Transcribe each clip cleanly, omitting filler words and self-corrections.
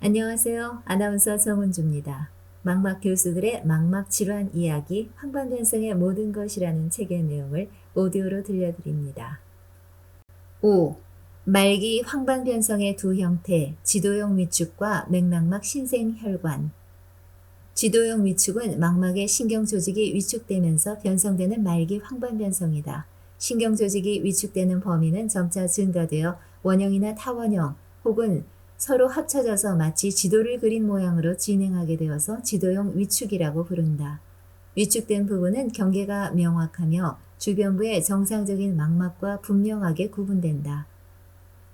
안녕하세요. 아나운서 정은주입니다. 망막 교수들의 망막 질환 이야기 황반변성의 모든 것이라는 책의 내용을 오디오로 들려드립니다. 5. 말기 황반변성의 두 형태, 지도형 위축과 맥락막 신생혈관. 지도형 위축은 망막의 신경조직이 위축되면서 변성되는 말기 황반변성이다. 신경조직이 위축되는 범위는 점차 증가되어 원형이나 타원형 혹은 서로 합쳐져서 마치 지도를 그린 모양으로 진행하게 되어서 지도형 위축이라고 부른다. 위축된 부분은 경계가 명확하며 주변부의 정상적인 망막과 분명하게 구분된다.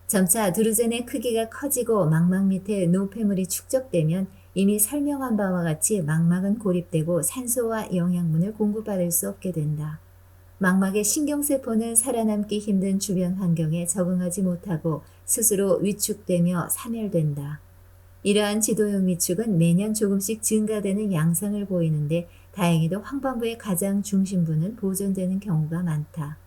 점차 드루젠의 크기가 커지고 망막 밑에 노폐물이 축적되면 이미 설명한 바와 같이 망막은 고립되고 산소와 영양분을 공급받을 수 없게 된다. 망막의 신경세포는 살아남기 힘든 주변 환경에 적응하지 못하고 스스로 위축되며 사멸된다. 이러한 지도형 위축은 매년 조금씩 증가되는 양상을 보이는데 다행히도 황반부의 가장 중심부는 보존되는 경우가 많다.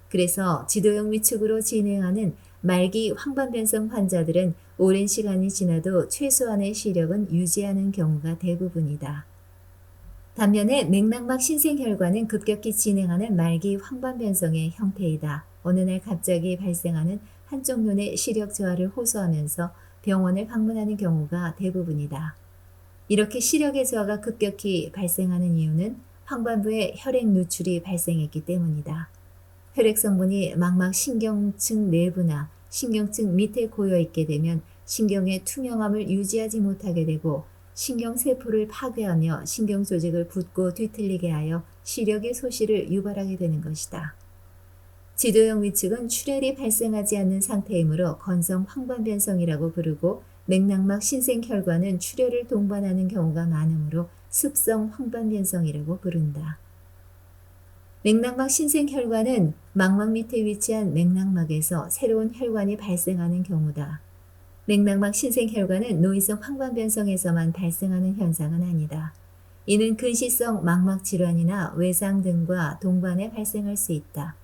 그래서 지도형 위축으로 진행하는 말기 황반변성 환자들은 오랜 시간이 지나도 최소한의 시력은 유지하는 경우가 대부분이다. 반면에 맥락막 신생혈관은 급격히 진행하는 말기 황반변성의 형태이다. 어느 날 갑자기 발생하는 한쪽 눈의 시력 저하를 호소하면서 병원을 방문하는 경우가 대부분이다. 이렇게 시력의 저하가 급격히 발생하는 이유는 황반부에 혈액 누출이 발생했기 때문이다. 혈액 성분이 망막 신경층 내부나 신경층 밑에 고여 있게 되면 신경의 투명함을 유지하지 못하게 되고 신경세포를 파괴하며 신경조직을 붓고 뒤틀리게 하여 시력의 소실을 유발하게 되는 것이다. 지도형 위축은 출혈이 발생하지 않는 상태이므로 건성 황반변성이라고 부르고 맥락막 신생혈관은 출혈을 동반하는 경우가 많으므로 습성 황반변성이라고 부른다. 맥락막 신생혈관은 망막 밑에 위치한 맥락막에서 새로운 혈관이 발생하는 경우다. 맥락막 신생혈관은 노인성 황반변성에서만 발생하는 현상은 아니다. 이는 근시성 망막 질환이나 외상 등과 동반해 발생할 수 있다.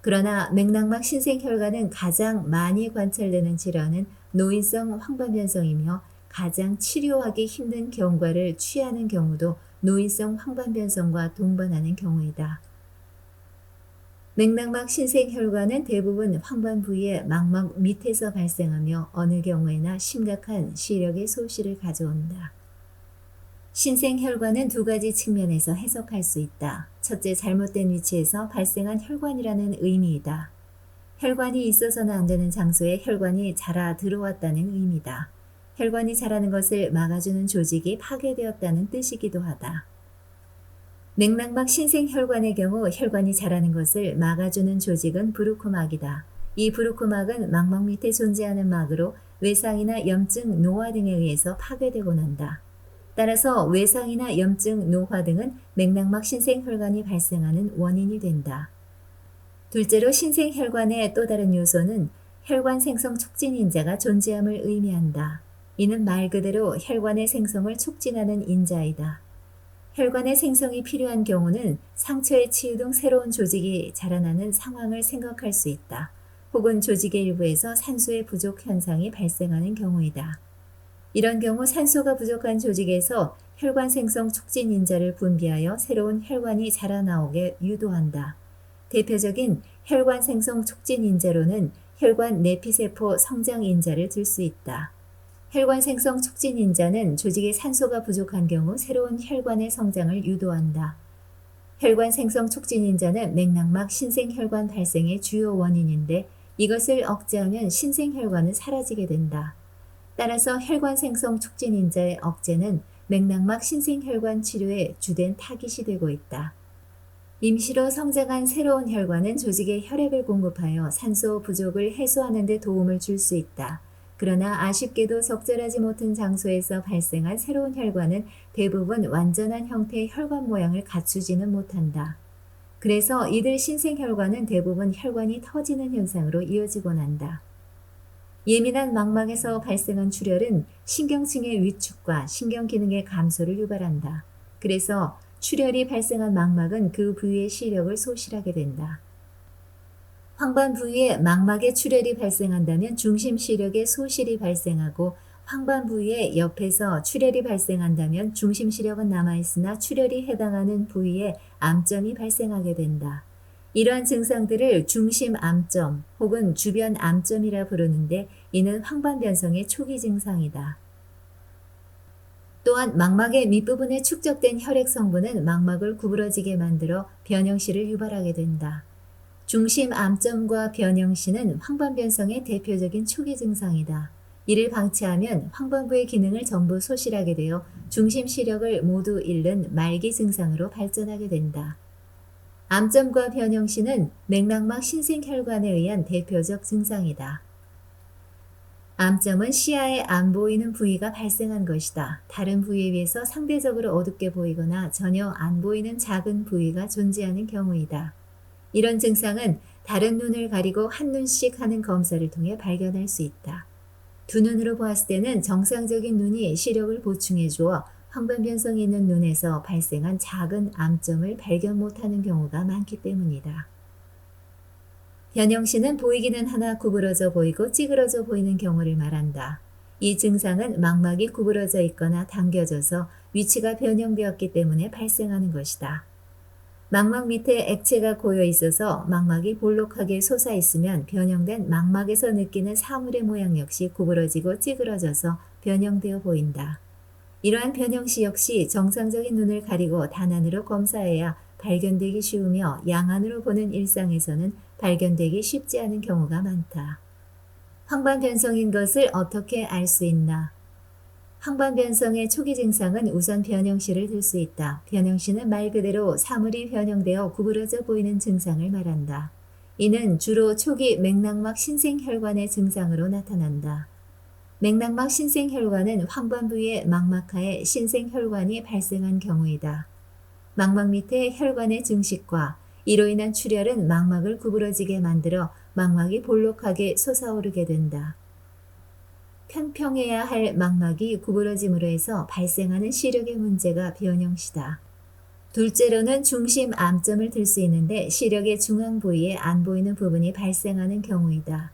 그러나 맥락막 신생혈관은 가장 많이 관찰되는 질환은 노인성 황반변성이며 가장 치료하기 힘든 경과를 취하는 경우도 노인성 황반변성과 동반하는 경우이다. 맥락막 신생혈관은 대부분 황반 부위의 망막 밑에서 발생하며 어느 경우에나 심각한 시력의 소실을 가져온다. 신생혈관은 두 가지 측면에서 해석할 수 있다. 첫째, 잘못된 위치에서 발생한 혈관이라는 의미이다. 혈관이 있어서는 안 되는 장소에 혈관이 자라 들어왔다는 의미다. 혈관이 자라는 것을 막아주는 조직이 파괴되었다는 뜻이기도 하다. 맥락막 신생혈관의 경우 혈관이 자라는 것을 막아주는 조직은 브루코막이다. 이 브루코막은 망막 밑에 존재하는 막으로 외상이나 염증, 노화 등에 의해서 파괴되곤 한다. 따라서 외상이나 염증, 노화 등은 맥락막 신생혈관이 발생하는 원인이 된다. 둘째로 신생혈관의 또 다른 요소는 혈관 생성 촉진 인자가 존재함을 의미한다. 이는 말 그대로 혈관의 생성을 촉진하는 인자이다. 혈관의 생성이 필요한 경우는 상처에 치유 등 새로운 조직이 자라나는 상황을 생각할 수 있다. 혹은 조직의 일부에서 산소의 부족 현상이 발생하는 경우이다. 이런 경우 산소가 부족한 조직에서 혈관 생성 촉진 인자를 분비하여 새로운 혈관이 자라나오게 유도한다. 대표적인 혈관 생성 촉진 인자로는 혈관 내피세포 성장 인자를 들 수 있다. 혈관 생성 촉진 인자는 조직에 산소가 부족한 경우 새로운 혈관의 성장을 유도한다. 혈관 생성 촉진 인자는 맥락막 신생혈관 발생의 주요 원인인데 이것을 억제하면 신생혈관은 사라지게 된다. 따라서 혈관 생성 촉진 인자의 억제는 맥락막 신생혈관 치료의 주된 타깃이 되고 있다. 임시로 성장한 새로운 혈관은 조직에 혈액을 공급하여 산소 부족을 해소하는 데 도움을 줄 수 있다. 그러나 아쉽게도 적절하지 못한 장소에서 발생한 새로운 혈관은 대부분 완전한 형태의 혈관 모양을 갖추지는 못한다. 그래서 이들 신생혈관은 대부분 혈관이 터지는 현상으로 이어지곤 한다. 예민한 망막에서 발생한 출혈은 신경층의 위축과 신경 기능의 감소를 유발한다. 그래서 출혈이 발생한 망막은 그 부위의 시력을 소실하게 된다. 황반 부위에 망막에 출혈이 발생한다면 중심 시력에 소실이 발생하고 황반 부위의 옆에서 출혈이 발생한다면 중심 시력은 남아있으나 출혈이 해당하는 부위에 암점이 발생하게 된다. 이러한 증상들을 중심 암점 혹은 주변 암점이라 부르는데 이는 황반변성의 초기 증상이다. 또한 망막의 밑부분에 축적된 혈액 성분은 망막을 구부러지게 만들어 변형시를 유발하게 된다. 중심 암점과 변형시는 황반변성의 대표적인 초기 증상이다. 이를 방치하면 황반부의 기능을 전부 소실하게 되어 중심 시력을 모두 잃는 말기 증상으로 발전하게 된다. 암점과 변형시는 맥락막 신생혈관에 의한 대표적 증상이다. 암점은 시야에 안 보이는 부위가 발생한 것이다. 다른 부위에 비해서 상대적으로 어둡게 보이거나 전혀 안 보이는 작은 부위가 존재하는 경우이다. 이런 증상은 다른 눈을 가리고 한눈씩 하는 검사를 통해 발견할 수 있다. 두 눈으로 보았을 때는 정상적인 눈이 시력을 보충해 주어 황반변성이 있는 눈에서 발생한 작은 암점을 발견 못하는 경우가 많기 때문이다. 변형시는 보이기는 하나 구부러져 보이고 찌그러져 보이는 경우를 말한다. 이 증상은 망막이 구부러져 있거나 당겨져서 위치가 변형되었기 때문에 발생하는 것이다. 망막 밑에 액체가 고여 있어서 망막이 볼록하게 솟아 있으면 변형된 망막에서 느끼는 사물의 모양 역시 구부러지고 찌그러져서 변형되어 보인다. 이러한 변형시 역시 정상적인 눈을 가리고 단안으로 검사해야 발견되기 쉬우며 양안으로 보는 일상에서는 발견되기 쉽지 않은 경우가 많다. 황반변성인 것을 어떻게 알 수 있나? 황반변성의 초기 증상은 우선 변형시를 들 수 있다. 변형시는 말 그대로 사물이 변형되어 구부러져 보이는 증상을 말한다. 이는 주로 초기 맥락막 신생혈관의 증상으로 나타난다. 맥락막 신생혈관은 황반 부위의 망막하에 신생혈관이 발생한 경우이다. 망막 밑에 혈관의 증식과 이로 인한 출혈은 망막을 구부러지게 만들어 망막이 볼록하게 솟아오르게 된다. 평평해야 할 망막이 구부러짐으로 해서 발생하는 시력의 문제가 변형시다. 둘째로는 중심 암점을 들 수 있는데 시력의 중앙 부위에 안 보이는 부분이 발생하는 경우이다.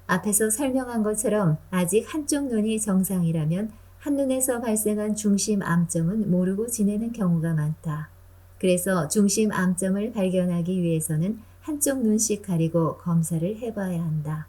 앞에서 설명한 것처럼 아직 한쪽 눈이 정상이라면 한눈에서 발생한 중심 암점은 모르고 지내는 경우가 많다. 그래서 중심 암점을 발견하기 위해서는 한쪽 눈씩 가리고 검사를 해봐야 한다.